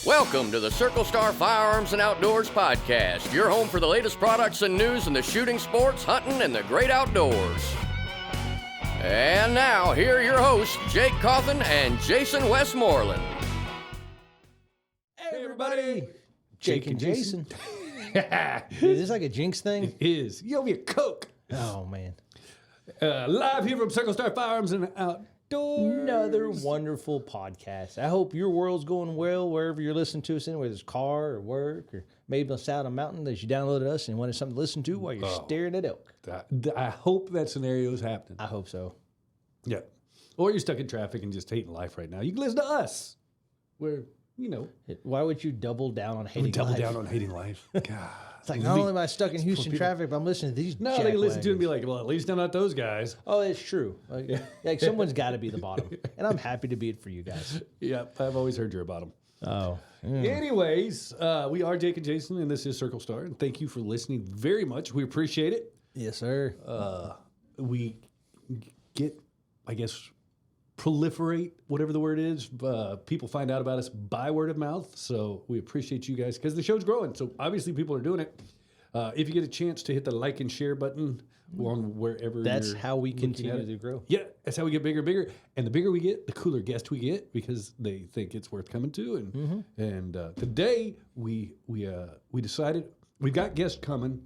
Welcome to the Circle Star Firearms and Outdoors podcast, your home for the latest products and news in the shooting sports, hunting, and the great outdoors. And now, here are your hosts, Jake Cawthon and Jason Westmoreland. Hey, everybody. Jake and Jason. Is this like a jinx thing? It is. You owe me a Coke. Oh, man. Live here from Circle Star Firearms and Outdoors. Another wonderful podcast. I hope your world's going well wherever you're listening to us in, whether it's car or work or maybe on side of a mountain that you downloaded us and wanted something to listen to while you're staring at elk. I hope that scenario is happening. I hope so. Yeah. Or you're stuck in traffic and just hating life right now. You can listen to us. We're, Why would you double down on hating double life? down on hating life. God. It's like, not only am I stuck in Houston traffic, but I'm listening to these No, they can listen to it and jackwagons. be like, well, at least I'm not those guys. Oh, it's true. Like someone's got to be the bottom. And I'm happy to be it for you guys. Yep. I've always heard you're a bottom. Oh. Anyways, we are Jake and Jason, and this is Circle Star. And thank you for listening very much. We appreciate it. Yes, sir. We get, I guess, proliferate, whatever the word is. People find out about us by word of mouth. So we appreciate you guys because the show's growing. So obviously people are doing it. If you get a chance to hit the like and share button on wherever That's you're how we looking at continue it. to grow. Yeah, that's how we get bigger and bigger. And the bigger we get, the cooler guests we get because they think it's worth coming to. And today we decided we've got guests coming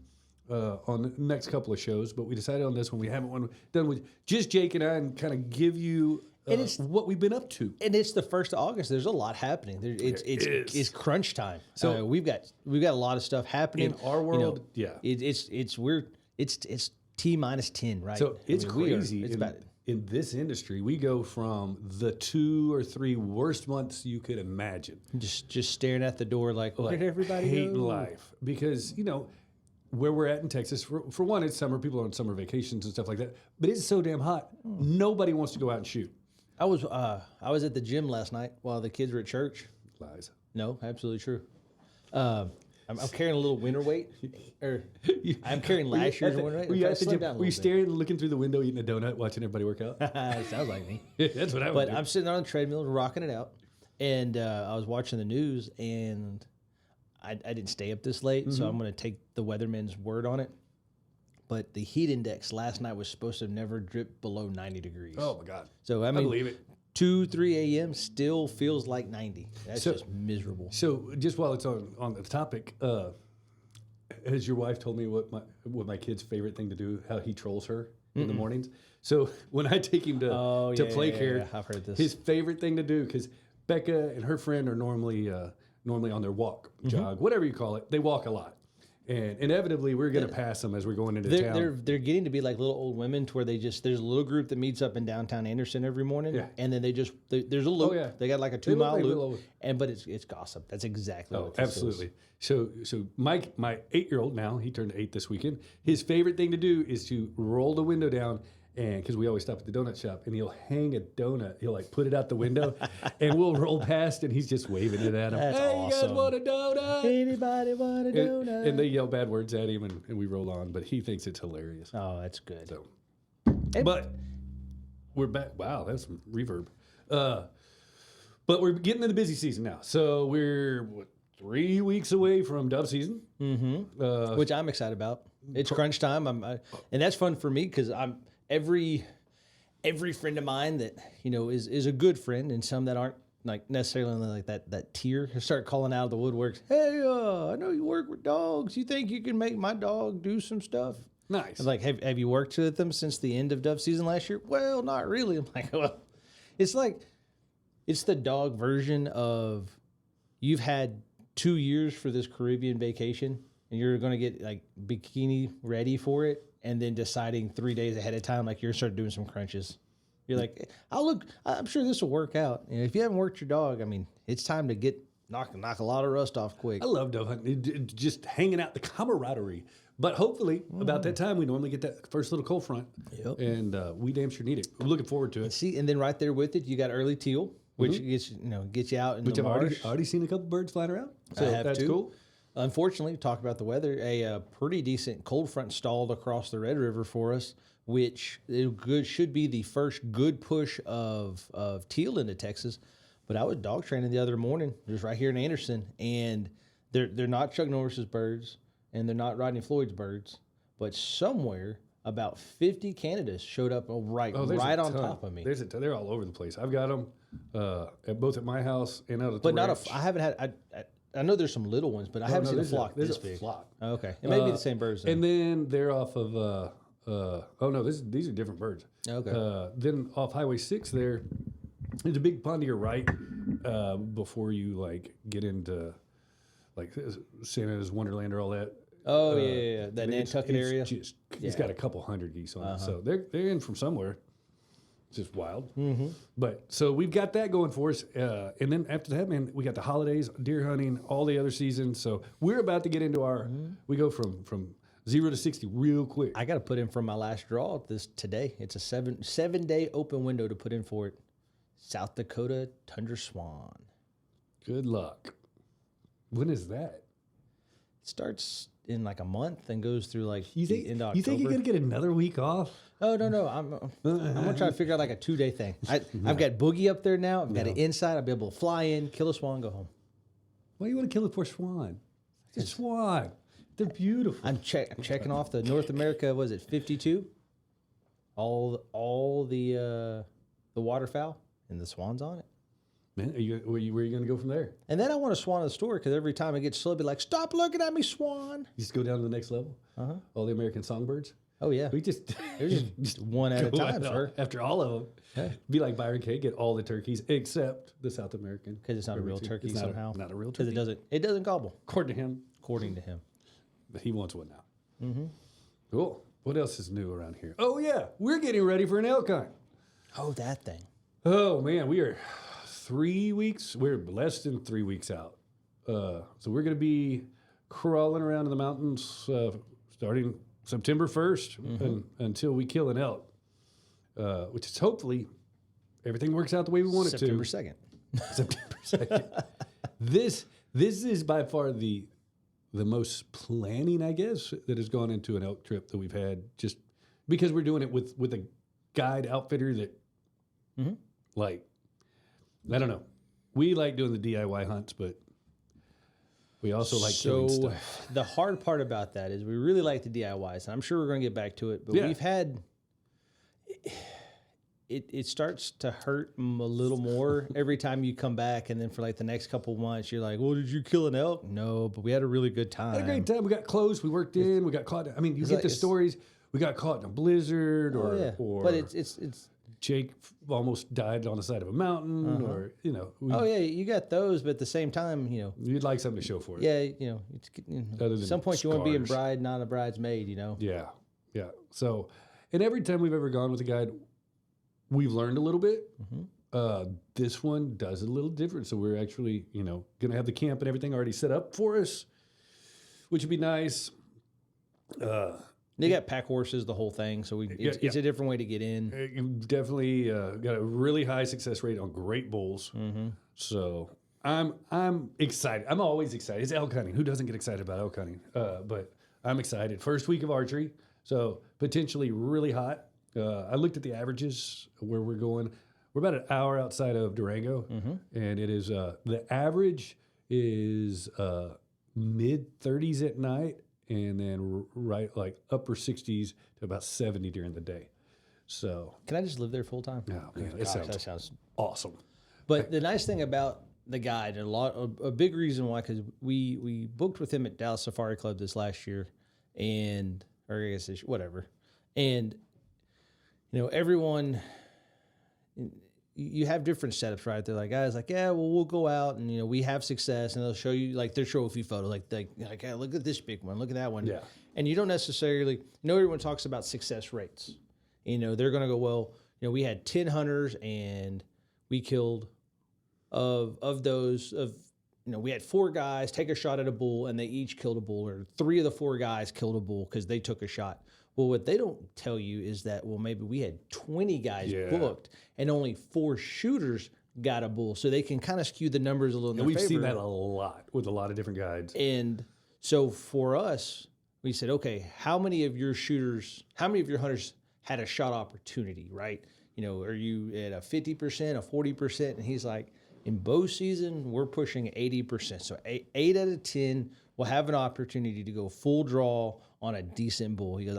on the next couple of shows, but we decided on this one. We haven't one done with just Jake and I and kind of give you what we've been up to. And it's the 1st of August. There's a lot happening. It's crunch time. So we've got a lot of stuff happening in our world. It's T minus 10, right? So it's crazy. It's about in this industry, we go from the 2 or 3 worst months you could imagine. just staring at the door like where did everybody hating go? life because where we're at in Texas. For one, it's summer. People are on summer vacations and stuff like that. But it's so damn hot. Nobody wants to go out and shoot. I was at the gym last night while the kids were at church. Lies. No, absolutely true. I'm carrying a little winter weight, or I'm carrying last year's winter weight. Were you I'm at the trying to slim gym? down a Were you little bit. staring, looking through the window, eating a donut, watching everybody work out? Sounds like me. That's what I would But do. I'm sitting on the treadmill, rocking it out, and I was watching the news, and I didn't stay up this late, so I'm going to take the weatherman's word on it. But the heat index last night was supposed to have never dripped below 90 degrees. Oh my God. So I I mean, believe it. 2, 3 a.m. still feels like 90. That's So- just miserable. So just while it's on the topic, has your wife told me what my kid's favorite thing to do? How he trolls her in the mornings. So when I take him to play care, I've heard this. his favorite thing to do because Becca and her friend are normally on their walk, jog, whatever you call it. They walk a lot, and inevitably we're going to pass them as we're going into town. They're getting to be like little old women to where there's a little group that meets up in downtown Anderson every morning, Yeah. and then there's a loop. yeah. They got like a They look 2-mile like loop, little- but it's gossip. That's exactly Oh, what this absolutely. is. So my 8-year-old now, he turned 8 this weekend. His favorite thing to do is to roll the window down, and because we always stop at the donut shop, and he'll hang a donut. He'll like put it out the window, and we'll roll past, and he's just waving it at him. That's hey, you guys awesome. want a donut? Anybody want a donut? And they yell bad words at him, and we roll on. But he thinks it's hilarious. Oh, that's good. So, but we're back. Wow, that's some reverb. But we're getting to the busy season now. So we're 3 weeks away from dove season. Which I'm excited about. It's crunch time. And that's fun for me because I'm every friend of mine that is a good friend, and some that aren't like necessarily like that tier start calling out of the woodworks. Hey, I know you work with dogs. You think you can make my dog do some stuff? Nice. I'm like, have you worked with them since the end of dove season last year? Well, not really. I'm like, well, it's the dog version of you've had 2 years for this Caribbean vacation, and you're going to get like bikini ready for it, and then deciding 3 days ahead of time, like you're start doing some crunches. You're like, I'm sure this will work out. And if you haven't worked your dog, I mean, it's time to knock a lot of rust off quick. I love dove hunting. Just hanging out, the camaraderie. But hopefully, about that time, we normally get that first little cold front. Yep. And we damn sure need it. We're looking forward to it. See, and then right there with it, you got early teal, which gets you out in Which the I've marsh. already seen a couple birds flying around. So have that's too. cool. Unfortunately, talk about the weather. A pretty decent cold front stalled across the Red River for us, which should be the first good push of teal into Texas. But I was dog training the other morning, just right here in Anderson, and they're not Chuck Norris's birds, and they're not Rodney Floyd's birds, but somewhere about 50 Canadas showed up right there's right a on ton. top of me. There's a ton. They're all over the place. I've got them both at my house and out at the But not ranch. I haven't had. I know there's some little ones, but I haven't seen a there's flock there's this a big. flock. Oh, okay, it may be the same birds. Then. And then they're off of. Oh no, these are different birds. Okay. Then off Highway 6 there's a big pond to your right before you like get into like Santa's Wonderland or all that. Oh yeah. That It's- Nantucket it's area. Just, It's got a couple hundred geese on it, so they're in from somewhere. It's just wild. Mm-hmm. But so we've got that going for us, and then after that, man, we got the holidays, deer hunting, all the other seasons. So we're about to get into our. We go from 0 to 60 real quick. I got to put in for my last draw today. It's a seven day open window to put in for it. South Dakota Tundra Swan. Good luck. When is that? It starts in like a month and goes through like You think the end of October. you think you're gonna get another week off? Oh no! I'm gonna try to figure out like a 2-day thing. I've got Boogie up there now. I've got it inside. I'll be able to fly in, kill a swan, go home. Why do you want to kill a poor swan? It's a swan. They're beautiful. I'm checking off the North America. Was it 52? All the waterfowl and the swans on it. Man, where are you going to go from there? And then I want a swan in the store because every time I get slow, I'll be like, "Stop looking at me, swan!" You just go down to the next level. All the American songbirds. Oh yeah, We just they're just one at a go time, out sir. after all of them. Be like Byron K. Get all the turkeys except the South American. Because it's not a real turkey It's somehow. Not a real Because turkey. it doesn't gobble, According to him, according to him. but he wants one now. Cool. What else is new around here? Oh yeah, we're getting ready for an elk hunt. Oh, that thing. Oh man, we are 3 weeks. We're less than 3 weeks out. So we're going to be crawling around in the mountains starting September 1st and, until we kill an elk, which is hopefully everything works out the way we want it September to. 2nd. September 2nd. This is by far the most planning, I guess, that has gone into an elk trip that we've had, just because we're doing it with a guide outfitter that, like, I don't know. We like doing the DIY hunts, but we also like killing So stuff. the hard part about that is we really like the DIYs, and I'm sure we're going to get back to it. But Yeah. we've had it starts to hurt a little more every time you come back, and then for like the next couple months, you're like, "Well, did you kill an elk?" No, but we had a really good time. Had a great time. We got close. We worked in. We got caught. I mean, you get like- the it's- stories. We got caught in a blizzard, Oh, or yeah. or But it's Jake almost died on the side of a mountain, or oh yeah, you got those, but at the same time, you'd like something to show for it. yeah, it's, Other than at some point you want to be a scars. bride, not a bridesmaid. Yeah, yeah. So, and every time we've ever gone with a guide, we've learned a little bit. This one does it a little different. So we're actually, going to have the camp and everything already set up for us, which would be nice. They got pack horses, the whole thing, so it's a different way to get in. You've definitely got a really high success rate on great bulls. So I'm excited. I'm always excited. It's elk hunting. Who doesn't get excited about elk hunting? But I'm excited. First week of archery, so potentially really hot. I looked at the averages where we're going. We're about an hour outside of Durango, and it is the average is mid 30s at night, and then right like upper 60s to about 70 during the day. So, Can I just live there full time? oh, man, Gosh, it that sounds. awesome. But the nice thing about the guide, a big reason why, because we booked with him at Dallas Safari Club this last year, or I guess whatever, and everyone. You have different setups, right? They're like, guys, like, yeah, well, we'll go out and, we have success, and they'll show you like their trophy photo, like, hey, look at this big one, look at that one. Yeah. And you don't necessarily, everyone talks about success rates. They're going to go, well, we had 10 hunters and we killed of those, we had 4 guys take a shot at a bull and they each killed a bull, or 3 of the 4 guys killed a bull because they took a shot. Well, what they don't tell you is that, maybe we had 20 guys booked and only 4 shooters got a bull. So they can kind of skew the numbers a little in their We've favor. seen that a lot with a lot of different guides. And so for us, we said, okay, how many of your hunters had a shot opportunity, right? Are you at a 50%, a 40%? And he's like, In bow season, we're pushing 80%. So 8 out of 10 will have an opportunity to go full draw on a decent bull. Because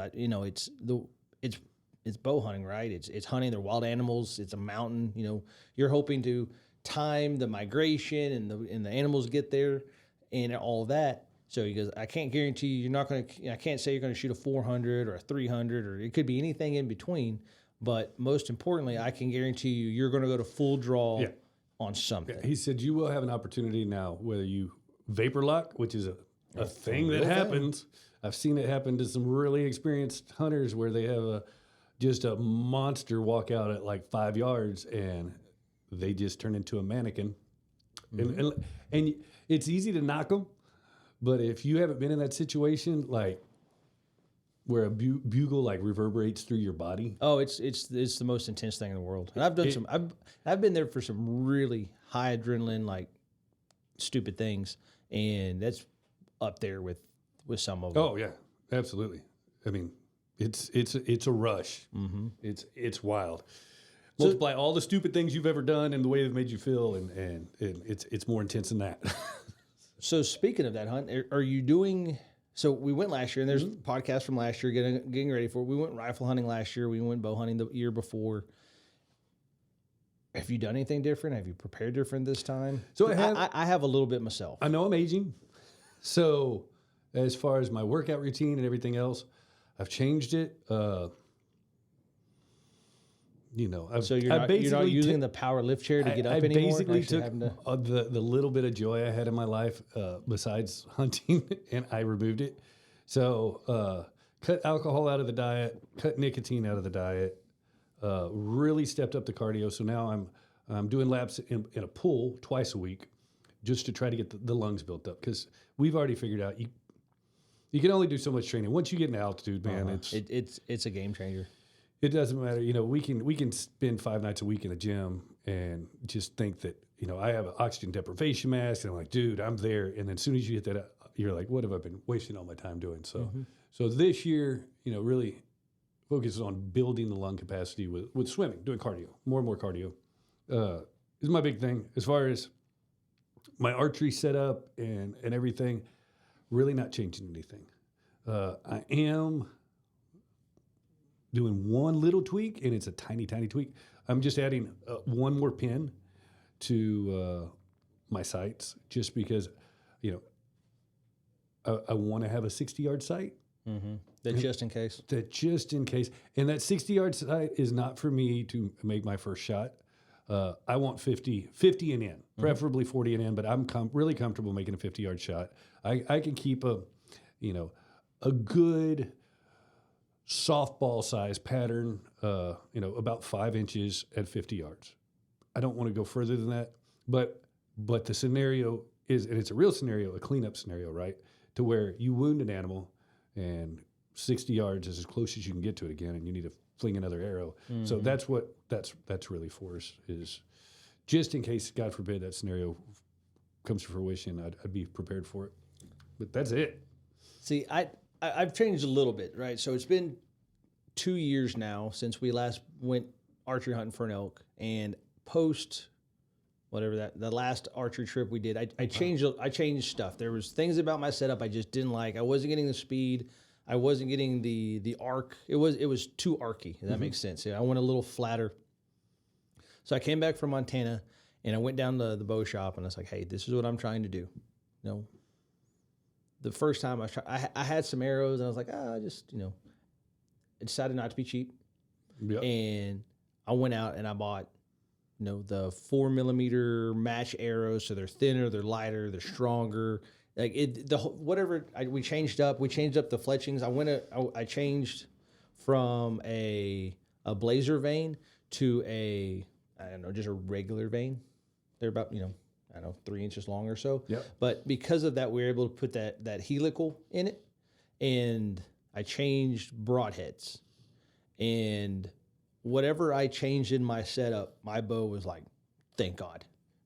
it's bow hunting, right? It's hunting. They're wild animals. It's a mountain. You're hoping to time the migration and the animals get there and all that. So he goes, I can't guarantee you're not going to. I can't say you're going to shoot a 400 or a 300 or it could be anything in between. But most importantly, I can guarantee you're going to go to full draw on something. He said you will have an opportunity now, whether you vapor lock, which is a thing that happens. I've seen it happen to some really experienced hunters where they have just a monster walk out at like 5 yards and they just turn into a mannequin. Mm-hmm. And it's easy to knock them, but if you haven't been in that situation, like where a bugle like reverberates through your body. Oh, it's the most intense thing in the world. And I've done I've been there for some really high adrenaline, like stupid things, and that's up there with some of them. Oh yeah, absolutely. I mean, it's a rush. Mm-hmm. It's wild. Multiply all the stupid things you've ever done and the way they've made you feel, and it's more intense than that. So speaking of that hunt, are you doing? So we went last year, and there's podcasts from last year getting ready for it. We went rifle hunting last year. We went bow hunting the year before. Have you done anything different? Have you prepared different this time? So I have a little bit myself. I know I'm aging. So as far as my workout routine and everything else, I've changed it. So you're not using the power lift chair to get up anymore? I basically took the little bit of joy I had in my life besides hunting, and I removed it. So cut alcohol out of the diet, cut nicotine out of the diet, really stepped up the cardio. So now I'm doing laps in a pool twice a week just to try to get the lungs built up, because we've already figured out you can only do so much training. Once you get in altitude, man, it's a game changer. It doesn't matter. We can spend 5 nights a week in a gym and just think that, I have an oxygen deprivation mask, and I'm like, dude, I'm there. And then as soon as you hit that, you're like, what have I been wasting all my time doing? So, so this year, really focuses on building the lung capacity with swimming, doing cardio, more and more cardio. Is my big thing. As far as my archery setup and everything, really not changing anything. I am doing one little tweak, and it's a tiny, tiny tweak. I'm just adding one more pin to my sights, just because, I want to have a 60-yard sight. Mm-hmm. That just in case. And that 60-yard sight is not for me to make my first shot. I want 50 and in, preferably 40 and in, but I'm really comfortable making a 50-yard shot. I can keep a good softball size pattern, about 5 inches at 50 yards. I don't want to go further than that, but the scenario is, and it's a real scenario, a cleanup scenario, right? To where you wound an animal and 60 yards is as close as you can get to it again, and you need to fling another arrow. Mm-hmm. So that's what that's really for us, is just in case, God forbid, that scenario comes to fruition, I'd be prepared for it. But that's it. See, I've changed a little bit, right? So it's been 2 years now since we last went archery hunting for an elk, and post whatever the last archery trip we did, I changed stuff. There was things about my setup I just didn't like. I wasn't getting the speed. I wasn't getting the arc. It was too arcy. If that makes sense. Yeah, I went a little flatter. So I came back from Montana, and I went down to the bow shop, and I was like, hey, this is what I'm trying to do. The first time I had some arrows, and I was like, I decided not to be cheap. Yep. And I went out and I bought, the 4mm match arrows. So they're thinner, they're lighter, they're stronger. Like we changed up the fletchings. I changed from a blazer vane to just a regular vane. They're about, 3 inches long or so. Yep. But because of that, we were able to put that helical in it. And I changed broadheads. And whatever I changed in my setup, my bow was like, thank God.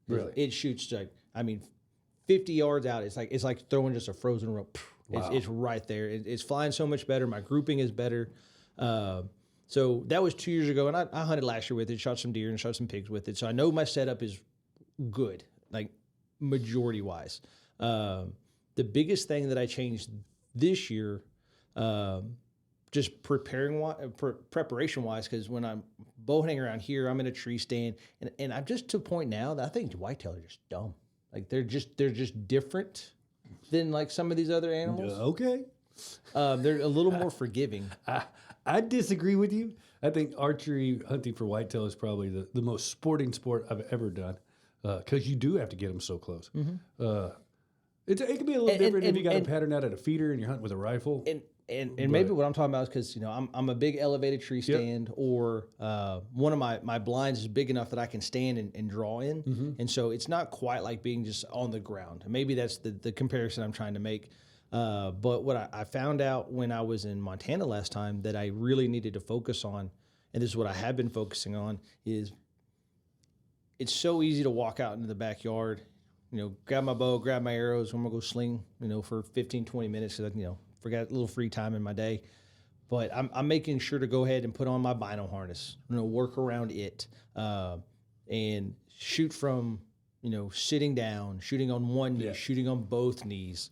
Really? It shoots 50 yards out. It's like throwing just a frozen rope. Wow. It's right there. It's flying so much better. My grouping is better. So that was 2 years ago, and I hunted last year with it, shot some deer and shot some pigs with it. So I know my setup is good, like majority wise. The biggest thing that I changed this year, just preparation wise, because when I'm bow hunting around here, I'm in a tree stand, and I'm just to a point now that I think whitetail are just dumb. Like they're just different than like some of these other animals. Okay. They're a little more forgiving. I disagree with you. I think archery hunting for whitetail is probably the most sporting sport I've ever done, because you do have to get them so close. It can be a little different if you got a pattern out at a feeder and you're hunting with a rifle. And maybe what I'm talking about is because I'm a big elevated tree stand, or one of my blinds is big enough that I can stand and draw in, and so it's not quite like being just on the ground. And maybe that's the comparison I'm trying to make. But what I found out when I was in Montana last time that I really needed to focus on, and this is what I have been focusing on, is it's so easy to walk out into the backyard, grab my bow, grab my arrows, I'm gonna go sling, for 15, 20 minutes, because forgot a little free time in my day. But I'm making sure to go ahead and put on my bino harness, work around it, and shoot from, sitting down, shooting on one knee, shooting on both knees,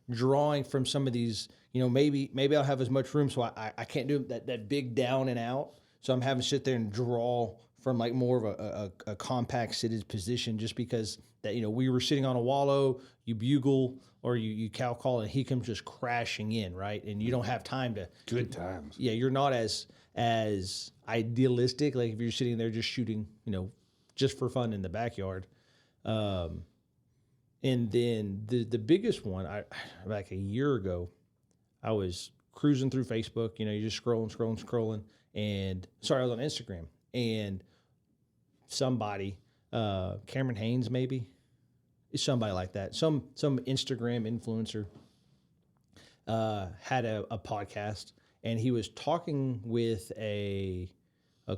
drawing from some of these, maybe I'll have as much room, so I can't do that big down and out. So I'm having to sit there and draw from like more of a compact seated position, just because that, we were sitting on a wallow, you bugle or you cow call, and he comes just crashing in, right? And you don't have time to. Good times. Yeah, you're not as idealistic, like if you're sitting there just shooting, just for fun in the backyard. And then the biggest one, like a year ago, I was cruising through Facebook, you're just scrolling, and I was on Instagram, and somebody, Cameron Haynes maybe, somebody like that, some Instagram influencer, had a podcast, and he was talking with a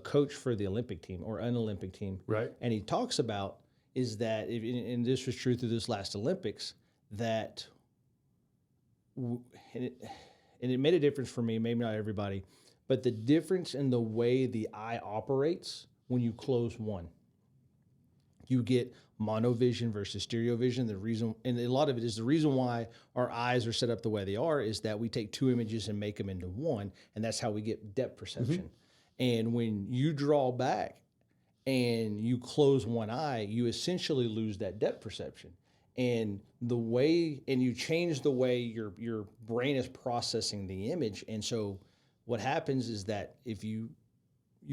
coach for the Olympic team or an Olympic team, right? And he talks about is that, and this was true through this last Olympics, that and it made a difference for me, maybe not everybody, but the difference in the way the eye operates when you close one. You get monovision versus stereo vision. The reason, and a lot of it is the reason why our eyes are set up the way they are, is that we take two images and make them into one, and that's how we get depth perception. And when you draw back and you close one eye, you essentially lose that depth perception. And you change the way your brain is processing the image. And so what happens is that if you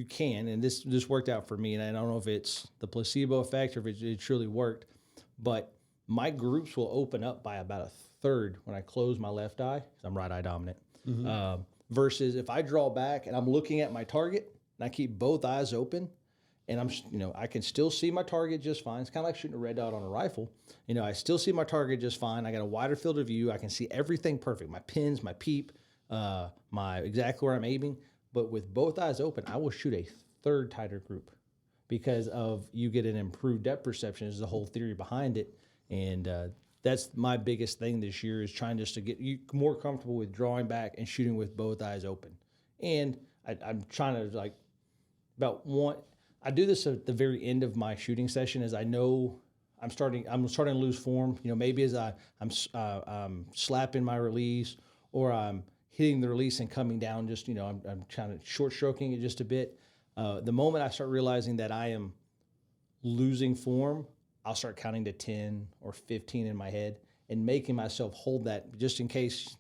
can, and this worked out for me, and I don't know if it's the placebo effect or if it truly worked, but my groups will open up by about a third when I close my left eye, because I'm right eye dominant, versus if I draw back and I'm looking at my target and I keep both eyes open, and I can still see my target just fine. It's kind of like shooting a red dot on a rifle. I still see my target just fine. I got a wider field of view. I can see everything perfect. My pins, my peep, my exactly where I'm aiming. But with both eyes open, I will shoot a third tighter group, because of you get an improved depth perception is the whole theory behind it. And that's my biggest thing this year, is trying just to get you more comfortable with drawing back and shooting with both eyes open. And I'm trying to I do this at the very end of my shooting session, as I know I'm starting to lose form. Maybe as I'm slapping my release, or I'm hitting the release and coming down, just, I'm kind of short stroking it just a bit. The moment I start realizing that I am losing form, I'll start counting to 10 or 15 in my head and making myself hold that, just in case,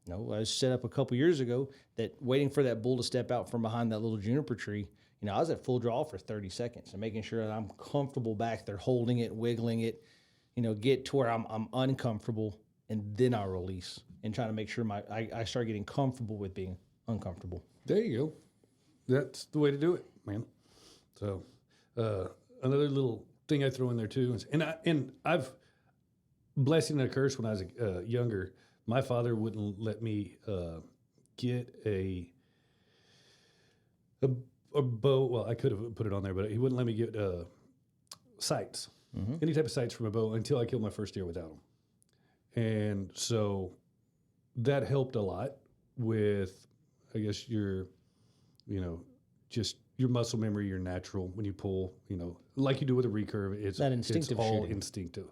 I was set up a couple years ago that waiting for that bull to step out from behind that little juniper tree. I was at full draw for 30 seconds and making sure that I'm comfortable back there, holding it, wiggling it, get to where I'm uncomfortable, and then I'll release, and trying to make sure I start getting comfortable with being uncomfortable. There you go. That's the way to do it, man. So another little thing I throw in there too is, and I've, blessing and a curse, when I was younger, my father wouldn't let me get a bow. Well, I could have put it on there, but he wouldn't let me get sights, any type of sights from a bow, until I killed my first deer without them. And so that helped a lot with, I guess, your, just your muscle memory, your natural when you pull, like you do with a recurve. It's That instinctive It's all shooting. instinctive.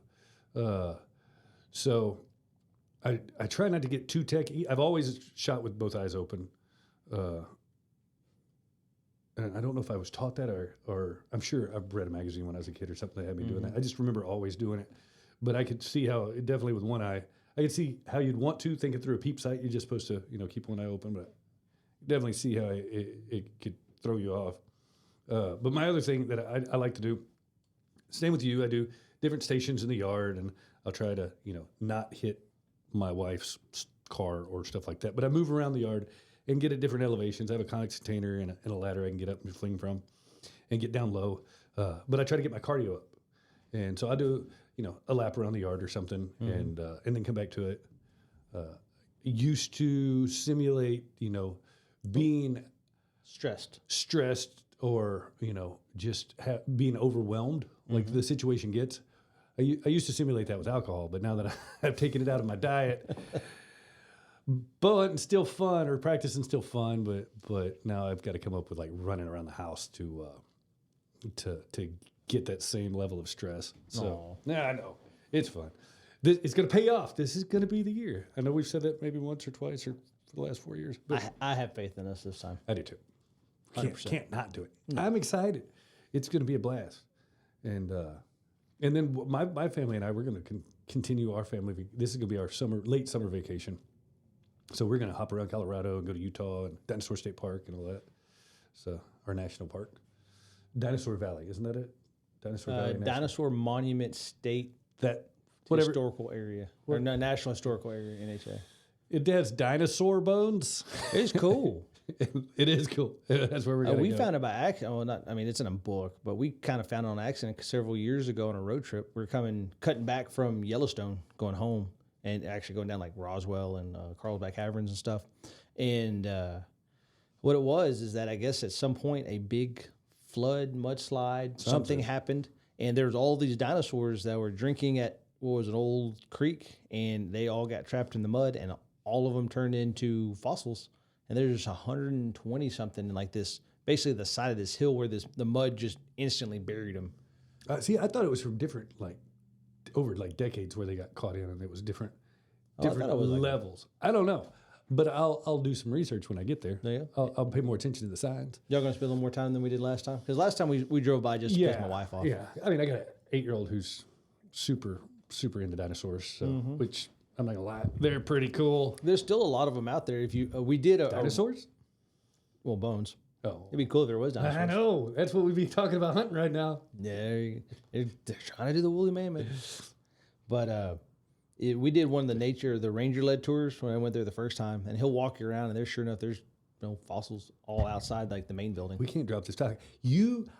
So I try not to get too techy. I've always shot with both eyes open. And I don't know if I was taught that or I'm sure I've read a magazine when I was a kid or something that had me doing that. I just remember always doing it. But I could see how, definitely with one eye, I could see how you'd want to, thinking through a peep sight, you're just supposed to, keep one eye open, but definitely see how it could throw you off. But my other thing that I like to do, same with you, I do different stations in the yard, and I'll try to, not hit my wife's car or stuff like that. But I move around the yard and get at different elevations. I have a Conex container and a ladder I can get up and fling from and get down low. But I try to get my cardio up. And so I do, a lap around the yard or something and then come back to it. Used to simulate, being stressed or, just being overwhelmed like the situation gets. I used to simulate that with alcohol, but now that I've taken it out of my diet, but it's still fun, or practicing still fun, but now I've got to come up with like running around the house to get that same level of stress. So yeah, I know it's fun. It's going to pay off. This is going to be the year. I know we've said that maybe once or twice or for the last 4 years. But I have faith in us this time. I do too. 100%. Can't not do it. I'm excited. It's going to be a blast. And then my family and I, we're going to continue our family. This is going to be our late summer vacation. So we're going to hop around Colorado and go to Utah and Dinosaur State Park and all that. So our national park, Dinosaur Valley, isn't that it? Dinosaur Valley. Dinosaur Monument State Whatever. Historical Area. Or no, National Historical Area, NHA. It has dinosaur bones. It's cool. It is cool. That's where we're going to We go. found it by accident. Well, it's in a book, but we kind of found it on accident several years ago on a road trip. We were cutting back from Yellowstone, going home, and actually going down like Roswell and Carlsbad Caverns and stuff. And what it was is that I guess at some point a big flood, mudslide, something happened, and there was all these dinosaurs that were drinking at what was an old creek, and they all got trapped in the mud, and all of them turned into fossils. And there's 120 something like this, basically the side of this hill where the mud just instantly buried them. See, I thought it was from different, over decades where they got caught in, and it was different I thought it was levels. I don't know, but I'll do some research when I get there. Yeah. I'll pay more attention to the signs. Y'all gonna spend a little more time than we did last time? Because last time we drove by just to piss my wife off. Yeah, I mean, I got an 8-year-old who's super into dinosaurs, so which I'm not gonna lie, they're pretty cool. There's still a lot of them out there. If you we did Dinosaurs? bones. Oh, It'd be cool if there was dinosaurs. I know. That's what we'd be talking about hunting right now. Yeah, they're trying to do the woolly mammoth. But we did one of the ranger-led tours when I went there the first time, and he'll walk you around, and there's sure enough, there's fossils all outside like the main building. We can't drop this topic.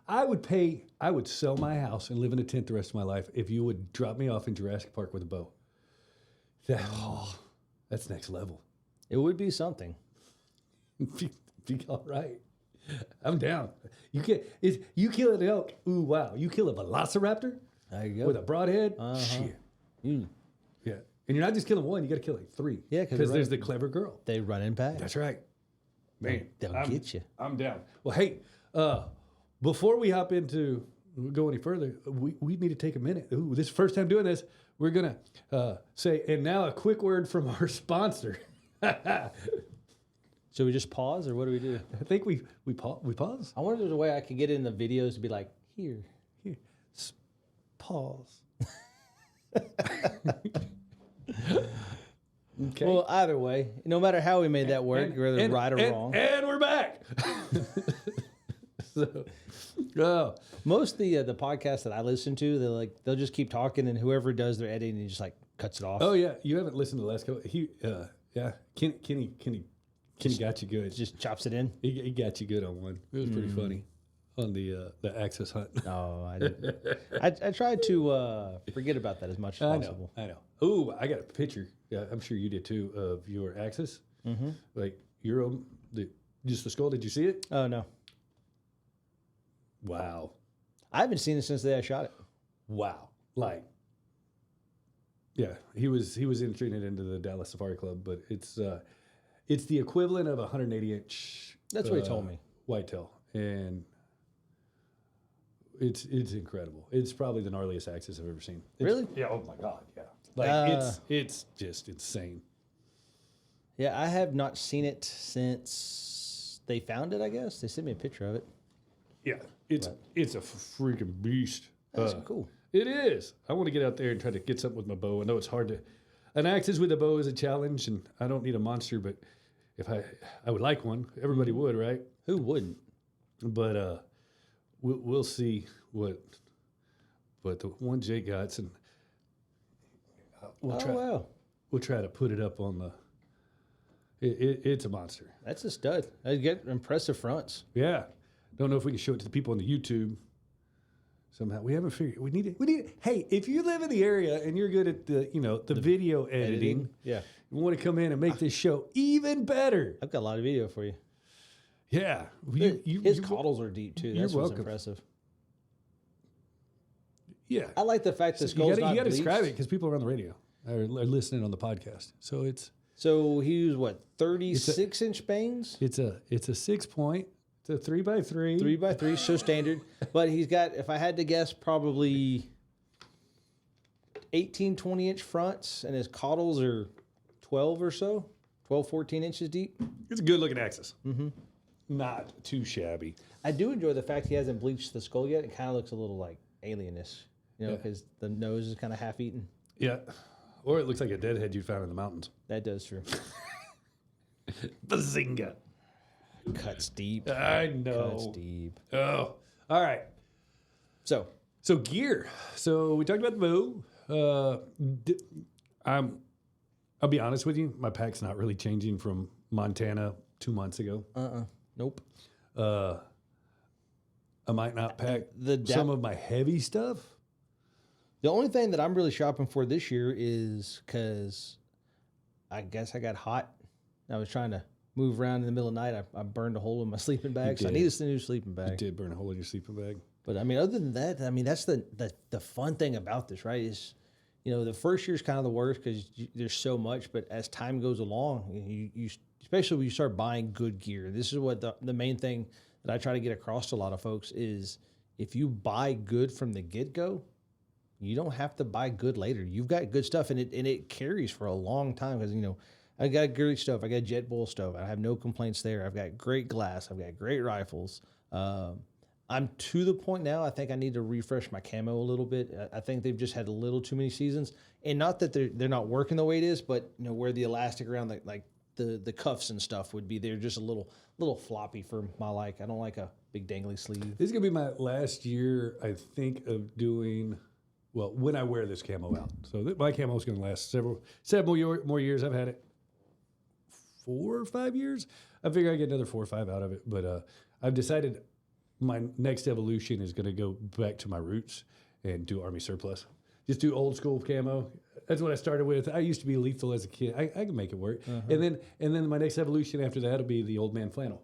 I would sell my house and live in a tent the rest of my life if you would drop me off in Jurassic Park with a bow. That's next level. It would be something. Be all right. I'm down. You kill an elk. Ooh, wow. You kill a velociraptor There you go. with a broadhead. Shit. Yeah. And you're not just killing one, you got to kill like 3. Yeah, 'cause because they're there's the clever girl. They run in packs. That's right. Man, They'll get you. I'm down. Well, hey, before we hop into go any further, we need to take a minute. Ooh, this is the first time doing this. We're gonna say, and now a quick word from our sponsor. Should we just pause, or what do we do? I think we pause. I wonder if there's a way I could get in the videos to be like, here. Pause. Okay. Well, either way, no matter how we made that work, whether right or wrong. And we're back. Most of the podcasts that I listen to, they'll just keep talking, and whoever does their editing, he just cuts it off. Oh yeah, you haven't listened to the last couple. Kenny got you good. Just chops it in. He got you good on one. It was pretty funny on the Axis hunt. No, I didn't. I tried to forget about that as much as possible. I know. Ooh, I got a picture. Yeah, I'm sure you did too, of your Axis. Mm-hmm. Like just the skull. Did you see it? Oh no, Wow. I haven't seen it since the day I shot it. Wow. Like, yeah, he was entering it into the Dallas Safari Club, but it's the equivalent of a 180-inch. That's what he told me. Whitetail, and It's incredible. It's probably the gnarliest axis I've ever seen. Really? Yeah. Oh my God. Yeah. Like it's just insane. Yeah, I have not seen it since they found it. I guess they sent me a picture of it. Yeah. It's a freaking beast. That's cool. It is. I want to get out there and try to get something with my bow. I know it's hard to. An axis with a bow is a challenge, and I don't need a monster, but if I would like one. Everybody would, right? Who wouldn't? But we'll see what the one Jake got, and we'll try to put it up on the. It's a monster. That's a stud. I get impressive fronts. Yeah, don't know if we can show it to the people on the YouTube. Somehow we haven't figured. We need it. Hey, if you live in the area and you're good at the video editing, yeah, you want to come in and make this show even better. I've got a lot of video for you. Yeah, his caudals are deep too. That's what's impressive. Yeah, I like the fact that skull's not you got to bleached. describe it because people are on the radio are listening on the podcast. So it's he used what 36-inch banes. It's a 6-point. It's a 3x3. 3x3, so standard. But he's got, if I had to guess, probably 18, 20-inch fronts, and his caudals are 12 or so, 12, 14 inches deep. It's a good-looking axis. Mm-hmm. Not too shabby. I do enjoy the fact he hasn't bleached the skull yet. It kind of looks a little like alienish, because the nose is kind of half-eaten. Yeah. Or it looks like a deadhead you found in the mountains. That does true. Bazinga. Cuts deep. I know. Cuts deep. Oh, all right. So gear. So we talked about the bow. I'll be honest with you. My pack's not really changing from Montana 2 months ago. Nope. I might not pack some of my heavy stuff. The only thing that I'm really shopping for this year is because I guess I got hot. I was trying to move around in the middle of the night. I burned a hole in my sleeping bag, so I need a new sleeping bag. You did burn a hole in your sleeping bag. But I mean, other than that, I mean, that's the fun thing about this, right? Is the first year's kind of the worst because there's so much. But as time goes along, you especially when you start buying good gear, this is what the main thing that I try to get across to a lot of folks is if you buy good from the get go, you don't have to buy good later. You've got good stuff, and it carries for a long time because I got great stuff. I got Jet Bull stuff. I have no complaints there. I've got great glass. I've got great rifles. I'm to the point now. I think I need to refresh my camo a little bit. I think they've just had a little too many seasons, and not that they're not working the way it is, but where the elastic around the cuffs and stuff would be, they're just a little floppy for my like. I don't like a big dangly sleeve. This is gonna be my last year, I think, of doing. Well, when I wear this camo out, so my camo is going to last several more years. I've had it 4 or 5 years. I figure I get another 4 or 5 out of it. But I've decided my next evolution is going to go back to my roots and do Army surplus. Just do old school camo. That's what I started with. I used to be lethal as a kid. I can make it work. And then my next evolution after that will be the old man flannel.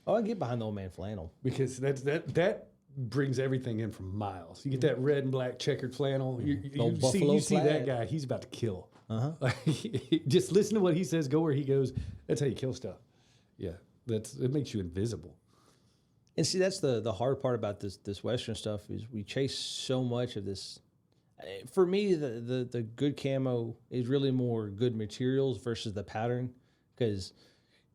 Oh, I get behind the old man flannel because that brings everything in from miles. You get that red and black checkered flannel. You see that guy. He's about to kill. Just listen to what he says. Go where he goes. That's how you kill stuff. Yeah, it makes you invisible. And see, that's the hard part about this Western stuff is we chase so much of this. For me, the good camo is really more good materials versus the pattern because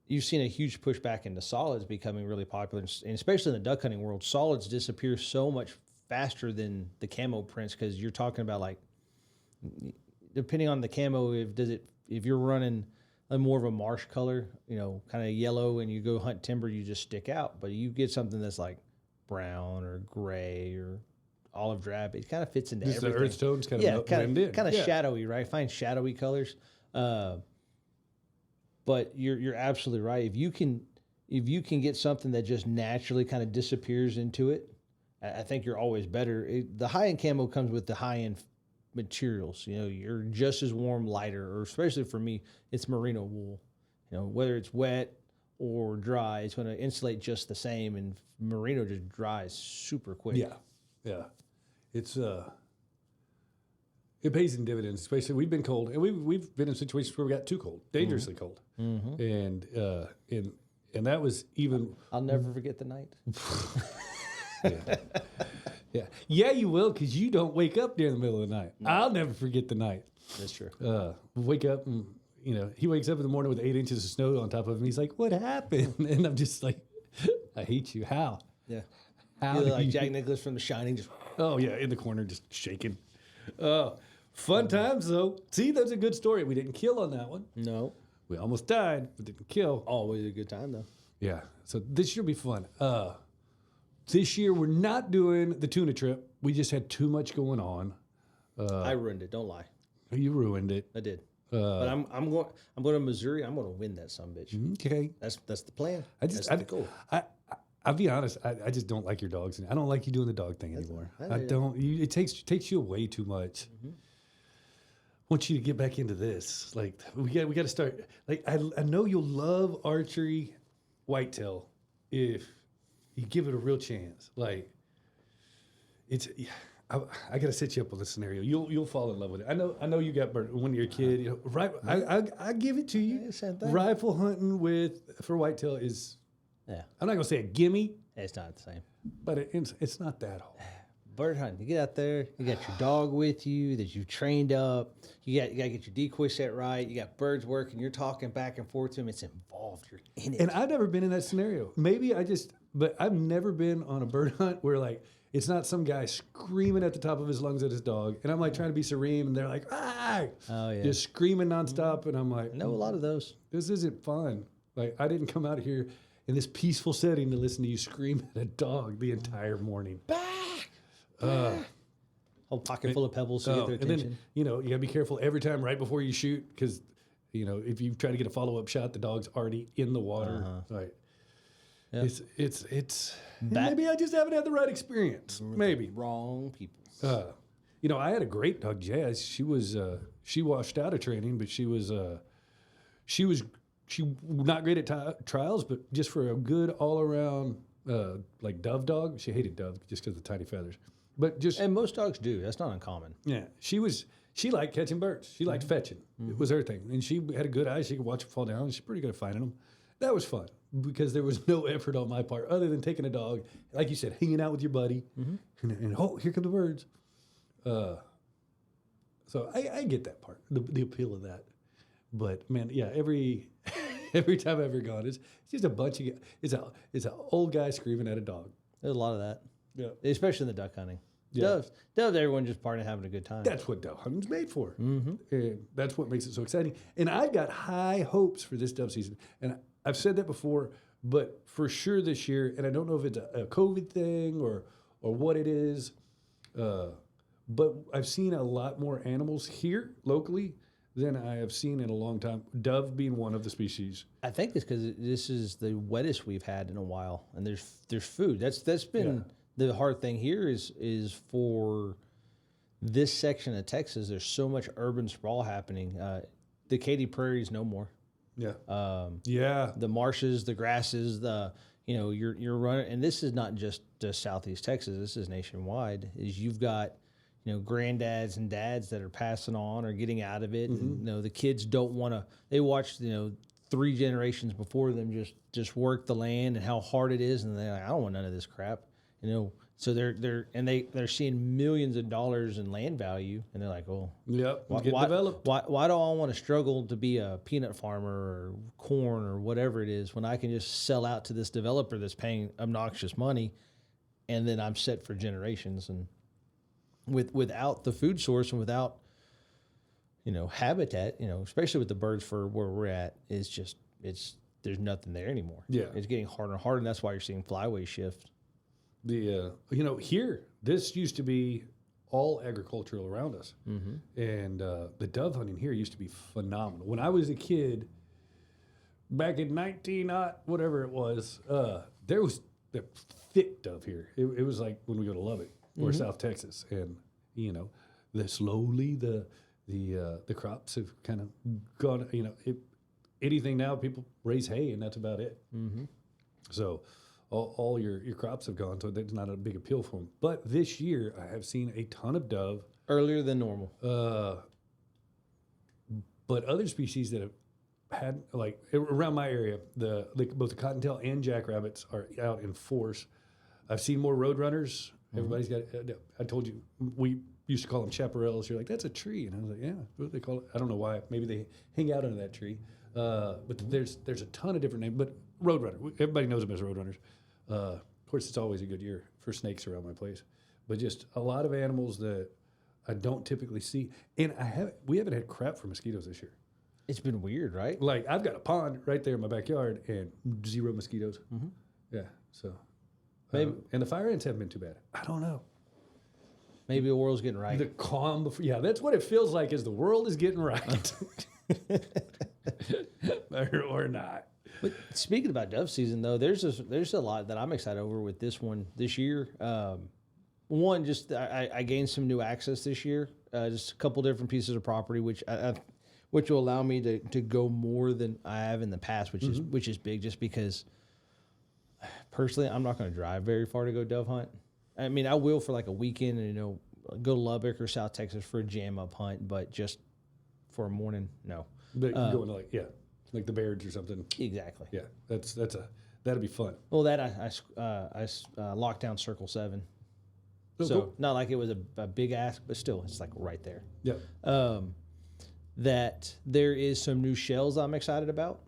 you've seen a huge pushback into solids becoming really popular, and especially in the duck hunting world, solids disappear so much faster than the camo prints because you're talking about like, depending on the camo, if you're running more of a marsh color, kind of yellow, and you go hunt timber, you just stick out. But you get something that's like brown or gray or olive drab, it kind of fits into everything. The earth tones kind of blend in. Kind of shadowy, right? Find shadowy colors. But you're absolutely right. If you can get something that just naturally kind of disappears into it, I think you're always better. The high-end camo comes with the high-end materials. You're just as warm, lighter, or especially for me, it's merino wool. Whether it's wet or dry, it's going to insulate just the same, and merino just dries super quick. Yeah. It's it pays in dividends, especially we've been cold, and we've been in situations where we got too cold, dangerously cold, and that was even. I'll never forget the night. Yeah, you will, because you don't wake up during the middle of the night. I'll never forget the night. That's true. Wake up and, he wakes up in the morning with 8 inches of snow on top of him. He's like, what happened? And I'm just like, I hate you. How? Yeah. How You do look like you- Jack Nicklaus from The Shining. Just Oh, yeah, in the corner, just shaking. Fun times, though. See, that's a good story. We didn't kill on that one. no. We almost died, but didn't kill. Always a good time though. Yeah, so this year will be fun. This year, we're not doing the tuna trip. We just had too much going on. I ruined it. Don't lie. You ruined it. I did. But I'm going to Missouri. I'm going to win that son of a bitch. Okay. That's the plan. That's the goal. I'll be honest. I just don't like your dogs. And I don't like you doing the dog thing anymore. I don't. It takes you away too much. I want you to get back into this. Like we got to start. Like I know you'll love archery, whitetail, if you give it a real chance. Like it's. I got to set you up with a scenario. You'll fall in love with it. I know you got burnt when you're a kid. Right. I give it to you. Yeah, same thing. Rifle hunting for whitetail is. Yeah. I'm not gonna say a gimme, It's not the same. but it's not that hard. Bird hunting. You get out there. You got your dog with you that you've trained up. You got to get your decoy set right. You got birds working. You're talking back and forth to them. It's involved. You're in it. And I've never been in that scenario. But I've never been on a bird hunt where like it's not some guy screaming at the top of his lungs at his dog, and I'm like trying to be serene, and they're like, ah, Oh, yeah. just screaming nonstop, and I'm like, I know a lot of those. this isn't fun. Like I didn't come out here in this peaceful setting to listen to you scream at a dog the entire morning. Whole pocket full of pebbles to get their And attention. then, you gotta be careful every time right before you shoot, because, if you try to get a follow-up shot, the dog's already in the water. Right. Yeah. It's maybe I just haven't had the right experience. Maybe. Wrong people. I had a great dog, Jazz. She washed out of training, but she was not great at trials, but just for a good all-around like dove dog. She hated dove just because of the tiny feathers. But just And most dogs do. That's not uncommon. yeah, she liked catching birds. She liked fetching. It was her thing, and she had a good eye. She could watch them fall down. She's pretty good at finding them. That was fun because there was no effort on my part other than taking a dog, like you said, hanging out with your buddy, and oh, here come the birds. So I get that part, the appeal of that. But man, yeah, every time I've ever gone, it's just a bunch of it's an old guy screaming at a dog. There's a lot of that. Yeah, Especially in the duck hunting. Yeah. Doves, everyone just partying, having a good time. that's what dove hunting's made for. And that's what makes it so exciting. And I've got high hopes for this dove season. And I've said that before, but for sure this year, and I don't know if it's a COVID thing or what it is, but I've seen a lot more animals here locally than I have seen in a long time. Dove being one of the species. I think it's because this is the wettest we've had in a while, and there's food. That's been the hard thing here is for this section of Texas. There's so much urban sprawl happening. The Katy Prairie's no more. Yeah. Yeah. The marshes, the grasses, you're running, and this is not just Southeast Texas. This is nationwide. Is you've got granddads and dads that are passing on or getting out of it. And, the kids don't want to. They watch 3 generations before them just work the land and how hard it is, and they're like, I don't want none of this crap. So they're seeing millions of dollars in land value, and they're like, oh, Yep. why Developed. why do I want to struggle to be a peanut farmer or corn or whatever it is when I can just sell out to this developer that's paying obnoxious money, and then I'm set for generations. And without the food source and without habitat, especially with the birds for where we're at, there's nothing there anymore. Yeah. It's getting harder and harder, and that's why you're seeing flyway shift. Here, this used to be all agricultural around us. And the dove hunting here used to be phenomenal. When I was a kid, back in 19, whatever it was, there was the thick dove here. It was like when we go to Lubbock or South Texas. And, slowly the crops have kind of gone, anything now, people raise hay and that's about it. So all your crops have gone, so that's not a big appeal for them. But this year, I have seen a ton of dove. Earlier than normal. But other species that have had, like around my area, both the cottontail and jackrabbits are out in force. I've seen more roadrunners Everybody's got. I told you we used to call them chaparrals. You're like, that's a tree, and I was like, yeah, what do they call it? I don't know why. Maybe they hang out under that tree. But there's a ton of different names. But roadrunner, everybody knows them as roadrunners. Of course, it's always a good year for snakes around my place. But just a lot of animals that I don't typically see, and we haven't had crap for mosquitoes this year. It's been weird, right? Like I've got a pond right there in my backyard and 0 mosquitoes. Yeah, so Maybe- and the fire ants haven't been too bad. I don't know. Maybe the world's getting right. The calm before, yeah, that's what it feels like. Is the world is getting right, or not? But speaking about dove season, though, there's a lot that I'm excited over with this year. One, just I gained some new access this year. Just a couple different pieces of property, which will allow me to go more than I have in the past, which is big. Just because, personally, I'm not going to drive very far to go dove hunt. I mean, I will for like a weekend, and go to Lubbock or South Texas for a jam up hunt, but just for a morning, no. But going to like the Bairds or something. Exactly. Yeah, that'd be fun. Well, that I locked down Circle 7. Oh, So cool. not like it was a big ask, but still, it's like right there. Yeah. That there is some new shells I'm excited about.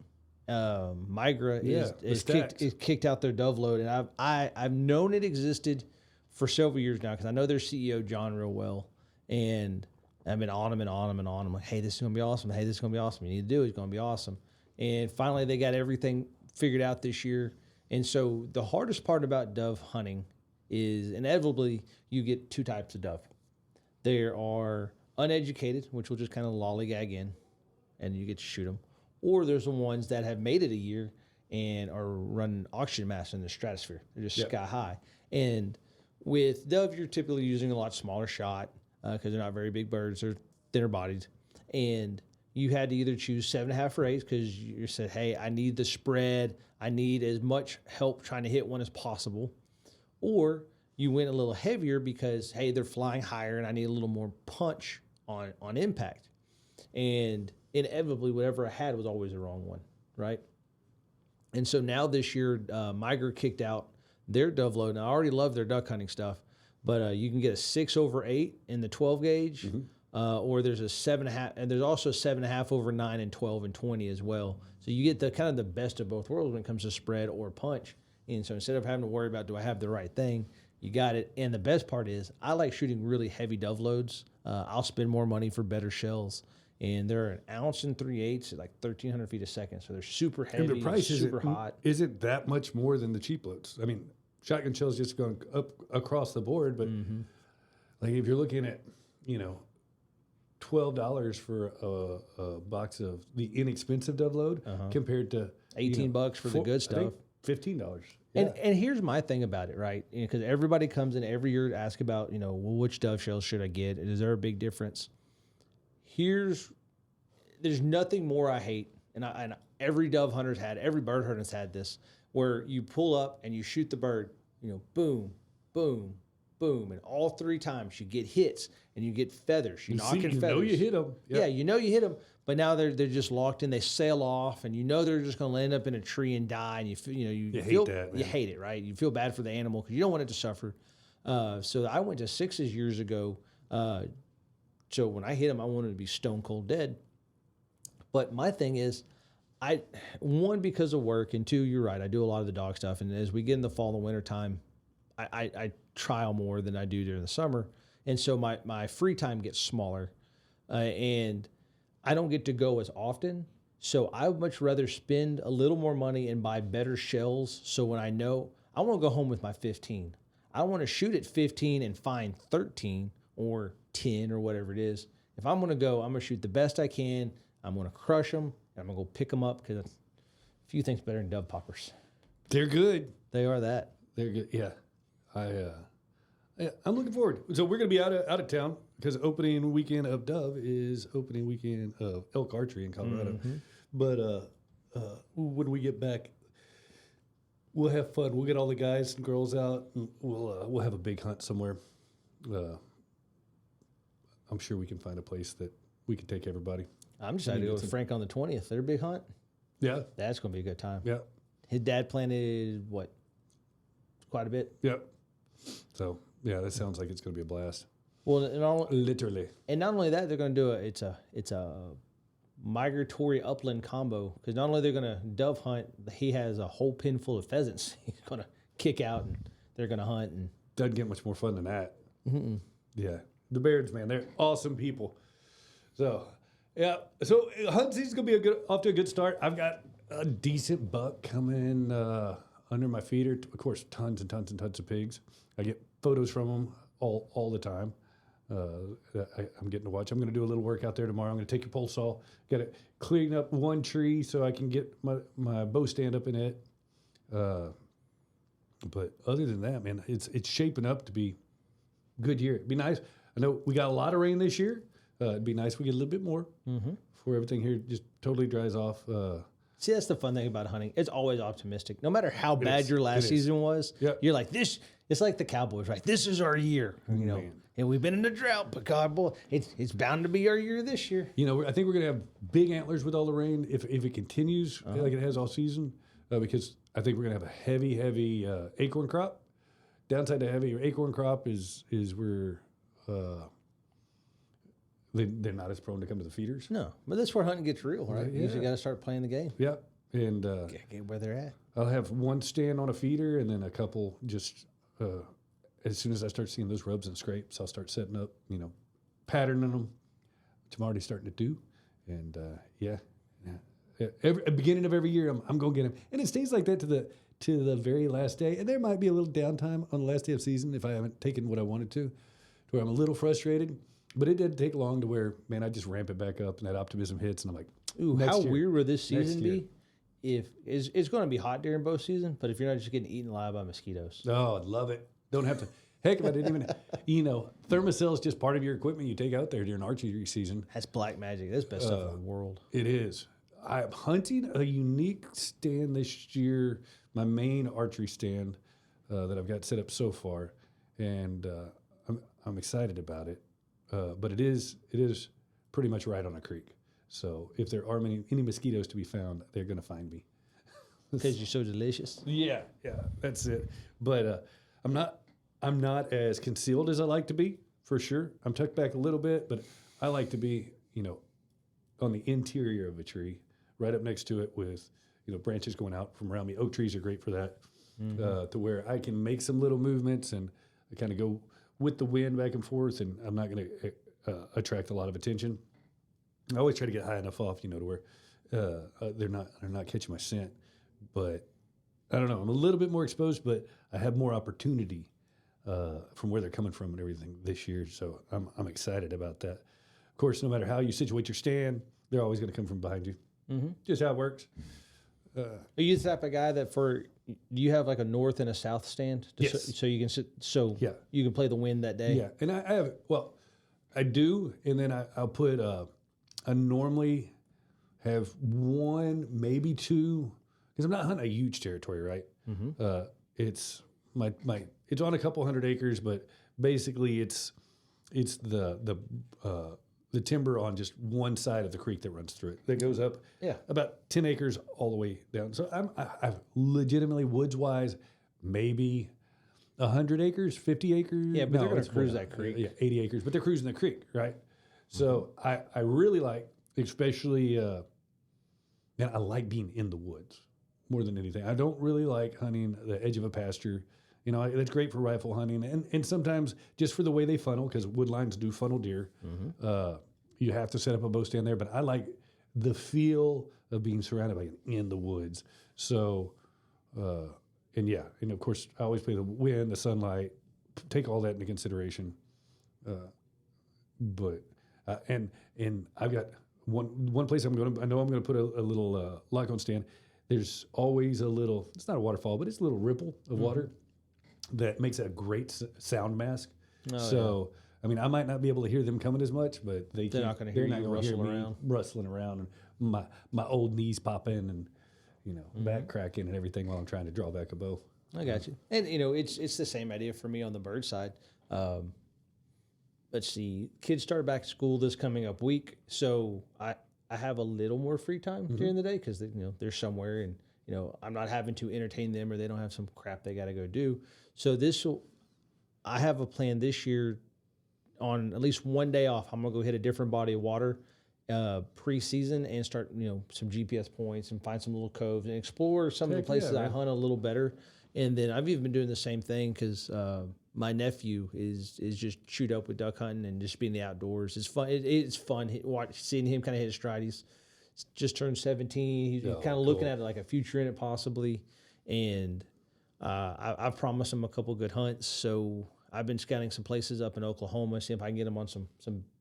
Migra is kicked out their dove load, and I've known it existed for several years now because I know their CEO John real well, and I've been on him and on him and on him. Like, hey, this is gonna be awesome. Hey, this is gonna be awesome. You need to do it. It's gonna be awesome. And finally, they got everything figured out this year. And so the hardest part about dove hunting is inevitably you get two types of dove. There are uneducated, which will just kind of lollygag in, and you get to shoot them. Or there's the ones that have made it a year and are running oxygen masks in the stratosphere. They're just sky high. And with dove, you're typically using a lot smaller shot because they're not very big birds. They're thinner bodied. And you had to either choose 7.5 or 8 because you said, hey, I need the spread. I need as much help trying to hit one as possible. Or you went a little heavier because, hey, they're flying higher and I need a little more punch on impact. And inevitably, whatever I had was always the wrong one, right? And so now this year, Migra kicked out their dove load. Now, I already love their duck hunting stuff, but you can get a 6/8 in the 12 gauge, or there's a 7.5, and there's also 7.5 over 9 and 12 and 20 as well. So you get the kind of the best of both worlds when it comes to spread or punch. And so instead of having to worry about, do I have the right thing, you got it. And the best part is I like shooting really heavy dove loads. I'll spend more money for better shells. And they're 1 ounce and 3/8 at like 1,300 feet a second. So they're super heavy, And the price super hot. Isn't that much more than the cheap loads? I mean, shotgun shells just going up across the board, but like if you're looking at, $12 for a box of the inexpensive dove load compared to $18 for the good stuff. $15. And here's my thing about it, right? Because everybody comes in every year to ask about, well, which dove shells should I get? Is there a big difference? There's nothing more I hate, and every dove hunter's had, every bird hunter's had this, where you pull up and you shoot the bird, boom, boom, boom, and all 3 times you get hits and you get feathers. You knock in feathers. You hit them. Yeah, you hit them, but now they're just locked in. They sail off, and they're just going to end up in a tree and die. And you feel hate that, man. You hate it, right? You feel bad for the animal because you don't want it to suffer. So I went to 6s years ago. So when I hit him, I wanted to be stone cold dead. But my thing is, one, because of work, and 2, you're right, I do a lot of the dog stuff. And as we get in the fall and winter time, I trial more than I do during the summer. And so my free time gets smaller. And I don't get to go as often. So I would much rather spend a little more money and buy better shells. So when I know, I want to go home with my 15. I want to shoot at 15 and find 13 or 10 or whatever it is. If I'm going to go, I'm going to shoot the best I can. I'm going to crush them, and I'm going to go pick them up because a few things better than dove poppers. They're good. They are that. They're good. Yeah. I'm looking forward. So we're going to be out of town because opening weekend of dove is opening weekend of elk archery in Colorado. But when we get back, we'll have fun. We'll get all the guys and girls out, and we'll have a big hunt somewhere. I'm sure we can find a place that we can take everybody. I'm excited to go with Frank on the 20th. Their big hunt. Yeah. That's going to be a good time. Yeah. His dad planted, quite a bit. Yeah. So Yeah, that sounds like it's going to be a blast. Well, Literally. and not only that, they're going to do it's a migratory upland combo, because not only they're going to dove hunt, he has a whole pen full of pheasants he's going to kick out, and they're going to hunt. And Doesn't get much more fun than that. Yeah. The Bairds, man, they're awesome people. So, yeah. So, hunt season's going to be off to a good start. I've got a decent buck coming under my feeder. Of course, tons and tons and tons of pigs. I get photos from them all the time. I'm getting to watch. I'm going to do a little work out there tomorrow. I'm going to take your pole saw, got to clean up one tree so I can get my bow stand up in it. But other than that, man, it's shaping up to be a good year. It'd be nice. I know we got a lot of rain this year. It'd be nice if we get a little bit more before everything here just totally dries off. see, that's the fun thing about hunting. It's always optimistic. No matter how bad your last It is. season was, Yep. you're like, this. It's like the Cowboys, right? This is our year, you know. Man. And we've been in a drought, but God, boy, it's bound to be our year this year. You know, I think we're going to have big antlers with all the rain if it continues like it has all season, because I think we're going to have a heavy acorn crop. Downside to heavy acorn crop is where they're not as prone to come to the feeders. No, but that's where hunting gets real, right? You Yeah. usually got to start playing the game. Yeah, and Get where they're at. I'll have one stand on a feeder and then a couple just as soon as I start seeing those rubs and scrapes, I'll start setting up, patterning them, which I'm already starting to do. And at the beginning of every year, I'm going to get them. And it stays like that to the very last day. And there might be a little downtime on the last day of season if I haven't taken what I wanted to where I'm a little frustrated. But it didn't take long to where, man, I just ramp it back up and that optimism hits. And I'm like, Ooh, next how year. weird would this Next season year. be? If it's going to be hot during bow season, but if you're not just getting eaten alive by mosquitoes. Oh, I'd love it. Don't have to. Heck, if I didn't even, Thermacell is just part of your equipment you take out there during archery season. That's black magic. That's the best stuff in the world. It is. I'm hunting a unique stand this year, my main archery stand that I've got set up so far, and I'm excited about it. But it is pretty much right on a creek. So if there are any mosquitoes to be found, they're going to find me. Because you're so delicious. Yeah, that's it. But I'm not as concealed as I like to be, for sure. I'm tucked back a little bit, but I like to be, on the interior of a tree, right up next to it with, branches going out from around me. Oak trees are great for that, to where I can make some little movements and kind of go with the wind back and forth, and I'm not going to attract a lot of attention. I always try to get high enough off, to where they're not catching my scent. But I don't know. I'm a little bit more exposed, but I have more opportunity from where they're coming from and everything this year. So I'm excited about that. Of course, no matter how you situate your stand, they're always going to come from behind you. Just how it works. Are you the type of guy that do you have like a north and a south stand? Yes. So you can sit, Yeah. you can play the wind that day? Yeah, and I have, I do, and then I'll put, I normally have one, maybe two, because I'm not hunting a huge territory, right? It's it's on a couple hundred acres, but basically it's the timber on just one side of the creek that runs through it that goes up about 10 acres all the way down. So I've legitimately woods wise maybe 100 acres, 50 acres. Yeah, but they're gonna it's cruise more that than creek. Yeah, 80 acres, but they're cruising the creek, right? So I really like, especially, man, I like being in the woods more than anything. I don't really like hunting the edge of a pasture. That's great for rifle hunting and sometimes just for the way they funnel, because wood lines do funnel deer. You have to set up a bow stand there, but I like the feel of being surrounded by in the woods. So, and of course, I always play the wind, the sunlight, take all that into consideration. But and I've got one place I know I'm going to put a little lock-on stand. There's always a little, it's not a waterfall, but it's a little ripple of water that makes a great sound mask. I mean, I might not be able to hear them coming as much, but They're not gonna hear you rustle around. rustling around, and my old knees popping and back cracking and everything while I'm trying to draw back a bow. I got you. And it's the same idea for me on the bird side. Let's see, kids start back to school this coming up week, so I have a little more free time during the day because they're somewhere and I'm not having to entertain them or they don't have some crap they got to go do. So this will I have a plan this year on at least one day off. I'm gonna go hit a different body of water preseason and start, some GPS points and find some little coves and explore some of the places I hunt a little better. And then I've even been doing the same thing because my nephew is just shoot up with duck hunting and just being in the outdoors. It's fun. It's fun seeing him kind of hit his stride. He's just turned 17. He's kind of looking at it like a future in it possibly. And I've promised him a couple good hunts. So I've been scouting some places up in Oklahoma, see if I can get him on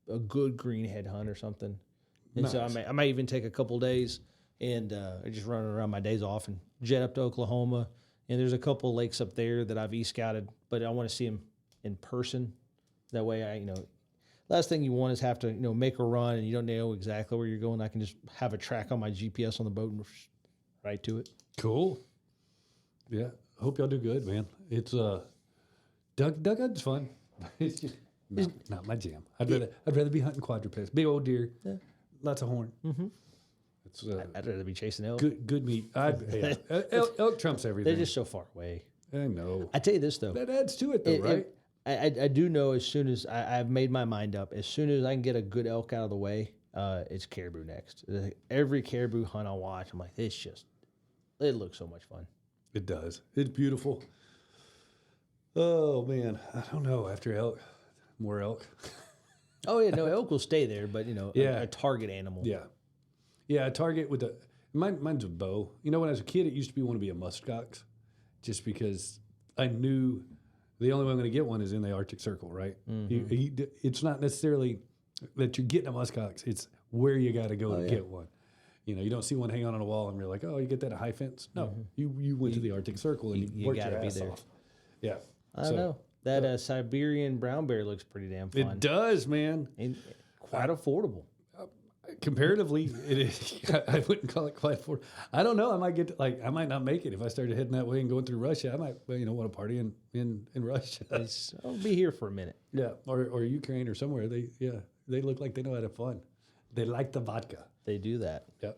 a good greenhead hunt or something. And so I might even take a couple days and just run around my days off and jet up to Oklahoma. And there's a couple lakes up there that I've e-scouted, but I want to see them in person. That way last thing you want is have to, make a run and you don't know exactly where you're going. I can just have a track on my GPS on the boat and right to it. Cool. Yeah. Hope y'all do good, man. It's duck hunting's fun. It's just not my jam. I'd rather be hunting quadrupeds. Big old deer. Yeah. Lots of horn. Mm-hmm. It's I'd rather be chasing elk. Good meat. Elk trumps everything. They're just so far away. I know. I tell you this though. That adds to it though, right? I do know as soon as I've made my mind up, as soon as I can get a good elk out of the way, it's caribou next. Every caribou hunt I watch, I'm like, it looks so much fun. It does. It's beautiful. Oh man, I don't know. After elk, more elk. Oh yeah, no, elk will stay there, but a target animal. Yeah, a target with mine's a bow. When I was a kid, it used to be want to be a muskox, just because I knew the only way I'm going to get one is in the Arctic Circle, right? Mm-hmm. It's not necessarily that you're getting a muskox; it's where you got to go to get one. You don't see one hang on a wall and you're like, oh, you get that at High Fence? No, you went to the Arctic Circle and you worked your ass off. Yeah, I know. That Siberian brown bear looks pretty damn fun. It does, man. And quite affordable. Comparatively, it is. I wouldn't call it quite affordable. I don't know. I might I might not make it if I started heading that way and going through Russia. I might, want to party in Russia. I'll be here for a minute. Yeah, or Ukraine or somewhere. They look like they know how to have fun. They like the vodka. They do that. Yep.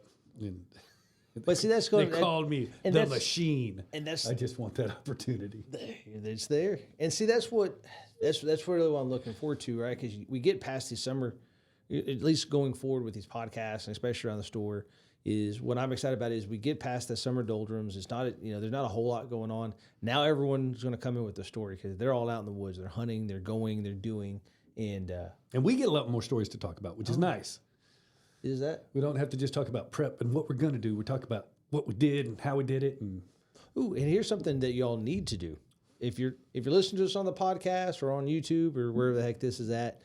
But see, that's going. They called me the machine, and I just want that opportunity. It's there, and see, that's really what I'm looking forward to, right? Because we get past the summer, at least going forward with these podcasts, and especially around the store, is what I'm excited about. Is we get past the summer doldrums. It's not, there's not a whole lot going on now. Everyone's going to come in with the story because they're all out in the woods. They're hunting. They're going. They're doing, and we get a lot more stories to talk about, which is nice. Is that? We don't have to just talk about prep and what we're going to do. We talk about what we did and how we did it. And here's something that y'all need to do. If you're listening to us on the podcast or on YouTube or wherever the heck this is at,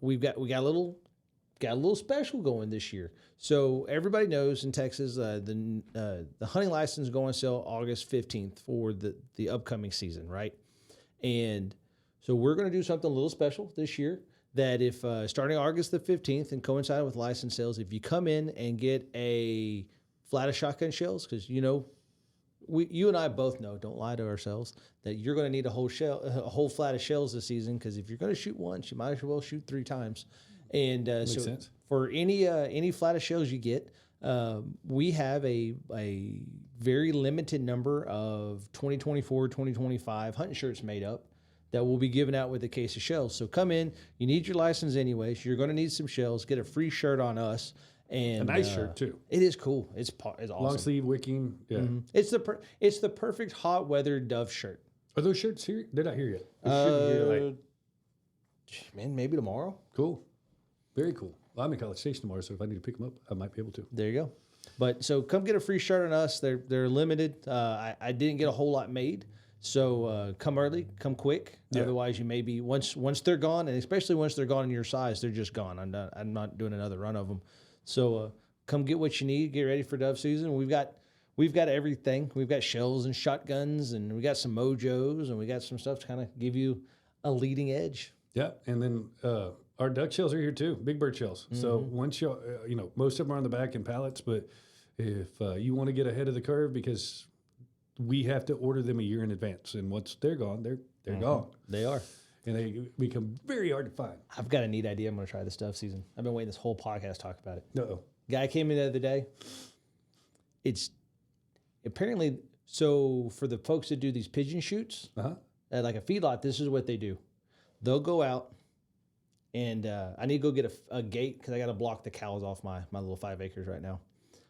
we got a little special going this year. So everybody knows in Texas, the hunting license go on sale August 15th for the upcoming season, right? And so we're going to do something a little special this year. That if starting August the 15th and coinciding with license sales, if you come in and get a flat of shotgun shells, because you and I both know, don't lie to ourselves, that you're going to need a whole flat of shells this season. Because if you're going to shoot once, you might as well shoot 3 times. And Makes sense. For any flat of shells you get, we have a very limited number of 2024, 2025 hunting shirts made up that will be given out with a case of shells. So come in, you need your license anyways. You're going to need some shells. Get a free shirt on us, and a nice shirt too. It is cool. It's awesome. Long sleeve wicking. Yeah, it's the perfect hot weather Dove shirt. Are those shirts here? They're not here yet. Man, maybe tomorrow. Cool, very cool. Well, I'm in College Station tomorrow, so if I need to pick them up, I might be able to. There you go. But so come get a free shirt on us. They're limited. I didn't get a whole lot made. So come early, come quick. Yeah. Otherwise, you may be once they're gone, and especially once they're gone in your size, they're just gone. I'm not doing another run of them. So come get what you need. Get ready for dove season. We've got everything. We've got shells and shotguns, and we got some mojos, and we got some stuff to kind of give you a leading edge. Yeah, and then our duck shells are here too, big bird shells. Mm-hmm. So once you most of them are on the back in pallets, but if you want to get ahead of the curve, because we have to order them a year in advance, and once they're gone, they're gone. They are, and they become very hard to find. I've got a neat idea. I'm going to try this dove season. I've been waiting this whole podcast to talk about it. Uh-oh. Guy came in the other day. It's apparently so for the folks that do these pigeon shoots. at like a feedlot, this is what they do. They'll go out, and I need to go get a gate because I got to block the cows off my little 5 acres right now.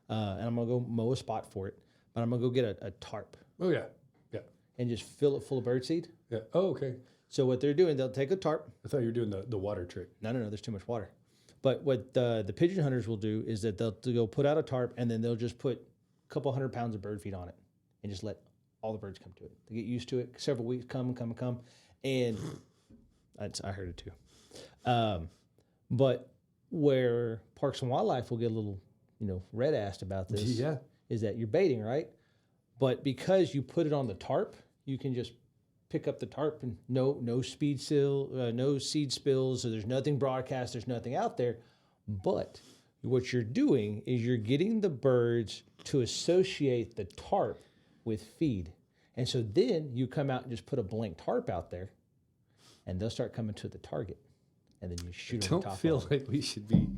And I'm going to go mow a spot for it. But I'm going to go get a tarp. Oh, yeah. Yeah. And just fill it full of birdseed. Yeah. Oh, okay. So what they're doing, they'll take a tarp. I thought you were doing the water trick. No, there's too much water. But what the pigeon hunters will do is that they'll go put out a tarp, and then they'll just put a couple 100 pounds of bird feed on it and just let all the birds come to it. They get used to it. Several weeks, come. And I heard it too. But where Parks and Wildlife will get a little, red-assed about this is that you're baiting, right? But because you put it on the tarp, you can just pick up the tarp and no seed spills, so there's nothing broadcast, there's nothing out there. But what you're doing is you're getting the birds to associate the tarp with feed. And so then you come out and just put a blank tarp out there, and they'll start coming to the target. And then you shoot them. Don't feel like we should be.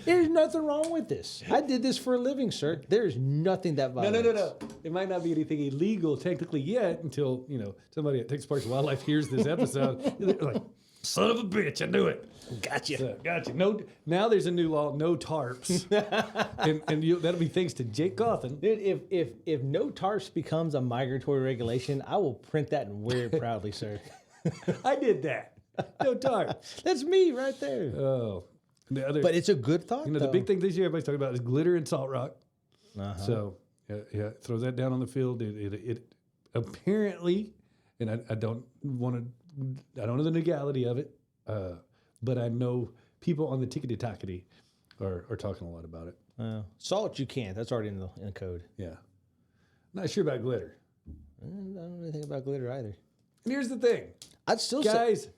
There's nothing wrong with this. I did this for a living, sir. There's nothing that violates. No. It might not be anything illegal technically yet until, somebody at Texas Parks and Wildlife hears this episode. They're like, son of a bitch, I knew it. Gotcha. So, gotcha. No, now there's a new law, no tarps. and that'll be thanks to Jake Cawthon. Dude, if no tarps becomes a migratory regulation, I will print that and wear it proudly, sir. I did that. No tarps. That's me right there. Oh. But it's a good thought, the big thing this year everybody's talking about is glitter and salt rock. Uh-huh. So, throw that down on the field. It apparently, and I don't know the legality of it, but I know people on the tickety-tockety are talking a lot about it. Salt you can't. That's already in the code. Yeah. Not sure about glitter. I don't know anything about glitter either. And here's the thing. I'd still Guys,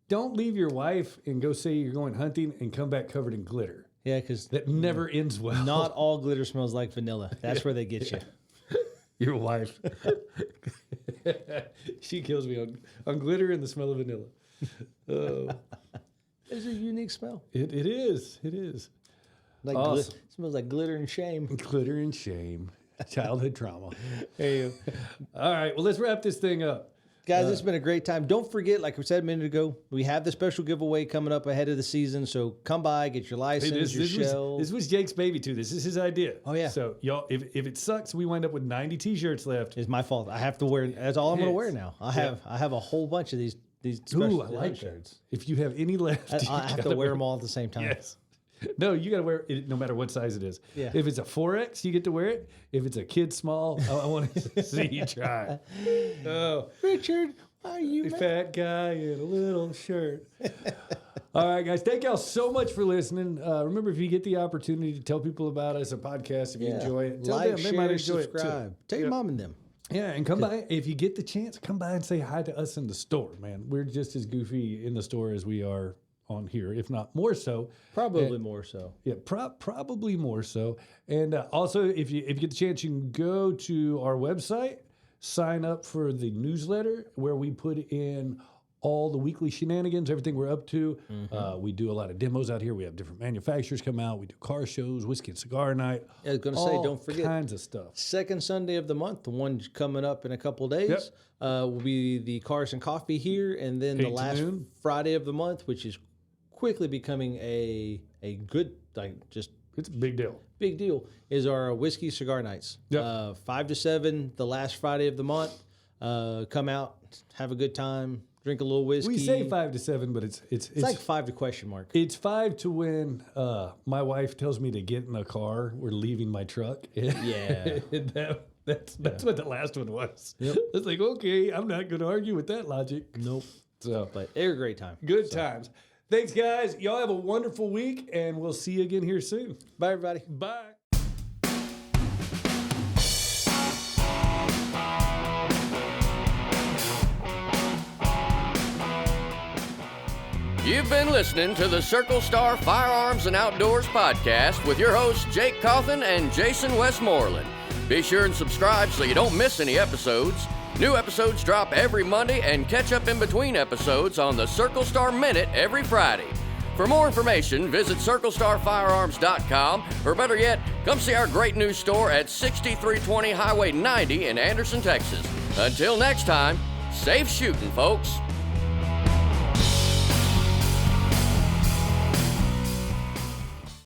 don't leave your wife and go say you're going hunting and come back covered in glitter. Yeah, because That never ends well. not all glitter smells like vanilla. That's where they get you. Your wife. She kills me on glitter and the smell of vanilla. It's a unique smell. It is. It is. Like Awesome. smells like glitter and shame. Glitter and shame. Childhood trauma. Hey, All right. Well, let's wrap this thing up. guys, it's been a great time. Don't forget, like we said a minute ago, we have the special giveaway coming up ahead of the season. So come by, get your license, your shell. This was Jake's baby too. This is his idea. Oh, yeah. So y'all, if it sucks, we wind up with 90 T-shirts left. It's my fault. I have to wear. That's all I'm going to wear now. I have a whole bunch of these special Ooh, I like shirts. that. If you have any left, I have to wear them all at the same time. Yes. No, you got to wear it no matter what size it is. Yeah. If it's a 4X, you get to wear it. If it's a kid small, I want to see you try. Oh, Richard, why are you fat guy in a little shirt. All right, guys. Thank y'all so much for listening. Remember, if you get the opportunity to tell people about us, a podcast, if you enjoy it, tell like, them. share, They might enjoy subscribe. it too. Tell your mom and them. Yeah, and come by. If you get the chance, come by and say hi to us in the store, man. We're just as goofy in the store as we are on here, if not more so. Probably more so. Yeah, probably more so. And also, if you get the chance, you can go to our website, sign up for the newsletter where we put in all the weekly shenanigans, everything we're up to. We do a lot of demos out here. We have different manufacturers come out. We do car shows, whiskey and cigar night. I was going to say, don't forget. Kinds of stuff. Second Sunday of the month, the one coming up in a couple of days, will be the Cars and Coffee here. And then the 8 to last noon. Friday of the month, which is quickly becoming a good, It's a big deal. big deal, is our whiskey cigar nights. Yep. 5 to 7, the last Friday of the month. Come out, have a good time, drink a little whiskey. We say 5 to 7, but it's like 5 to question mark. It's 5 to when my wife tells me to get in the car. We're leaving my truck. Yeah. That's what the last one was. Yep. It's like, okay, I'm not going to argue with that logic. Nope. So, But they're a great time. good times. Thanks, guys. Y'all have a wonderful week, and we'll see you again here soon. Bye, everybody. Bye. You've been listening to the Circle Star Firearms and Outdoors podcast with your hosts Jake Cawthon and Jason Westmoreland. Be sure and subscribe so you don't miss any episodes. New episodes drop every Monday and catch up in between episodes on the Circle Star Minute every Friday. For more information, visit CircleStarFirearms.com, or better yet, come see our great new store at 6320 Highway 90 in Anderson, Texas. Until next time, Safe shooting, folks.